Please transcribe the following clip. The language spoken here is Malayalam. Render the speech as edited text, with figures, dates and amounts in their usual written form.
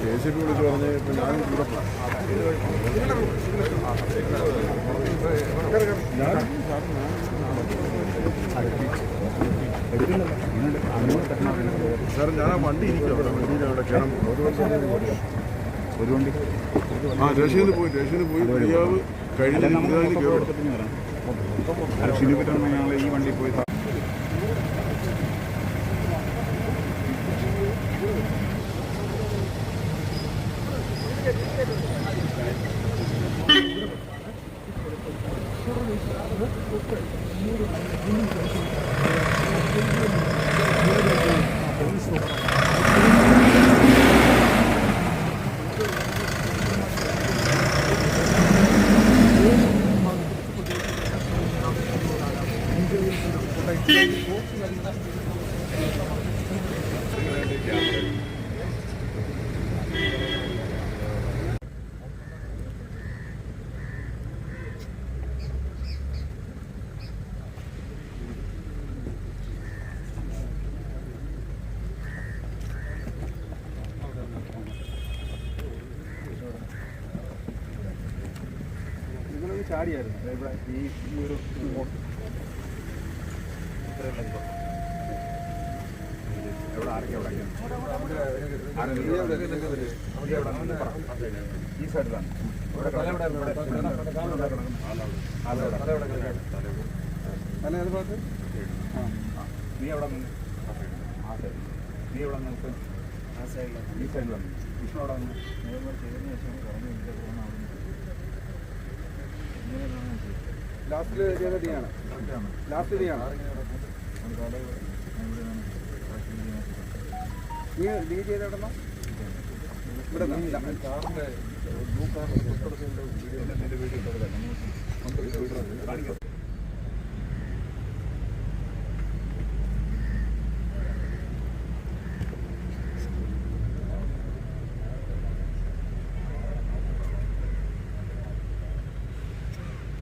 ജെ.സി.ബി വിളിച്ച് പറഞ്ഞ് ഇപ്പം ഞാൻ ഇവിടെ സാർ ഞാൻ വണ്ടി ഇരിക്കും അവിടെ വണ്ടിയിൽ അവിടെ കയറാൻ ഒരു വണ്ടി സ്റ്റേഷനിൽ പോയി പെരിയാവ് കഴിഞ്ഞ് കയറും ഞങ്ങൾ ഈ വണ്ടി പോയി ചാടിയായിരുന്നു ഇവിടെ ഈ ഒരു എവിടെ ആരൊക്കെ ഈ സൈഡിലാണ് നീ എവിടെ നിന്ന് ആ സൈഡ് നീ എവിടെ നിന്ന് ആ സൈഡിലാണ് ഈ സൈഡിലാണ് വിഷ്ണു അവിടെ നിന്ന് ചെയ്തതിന് ശേഷം ലാസ്റ്റ് ചെയ്ത ഡീയാണ് ലാസ്റ്റ് ഡീയാണ് നീ ഡീ ചെയ്ത എവിടെ ഇവിടെ ബ്ലൂ കാറിൻ്റെ വീഡിയോ കാണിക്കും